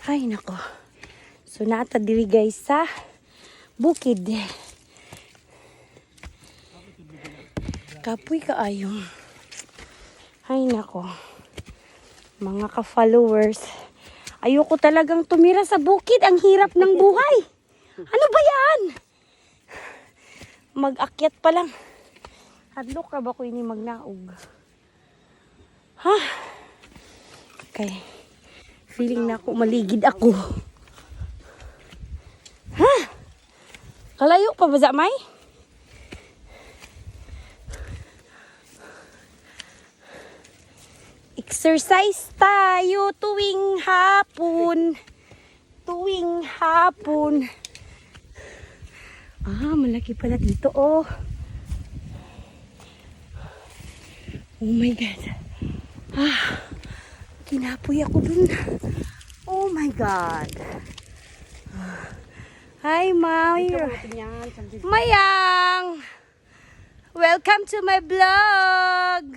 Ay, nako. So, nata diri guys sa bukid. Kapoy kaayong. Ay, nako. Mga ka-followers. Ayoko talagang tumira sa bukid. Ang hirap ng buhay. Ano ba yan? Mag-akyat pa lang. Hadlok ra ba ko ini magnaog? Ha? Okay. Feeling na ako maligid ako. Ha? Kalayo pa ba may? Exercise tayo tuwing hapon. Tuwing hapon. Ah, malaki pala dito, oh. Oh my God. Ah, kinapoy ako dun. Oh my God. Hi, Mayang. Welcome to my vlog.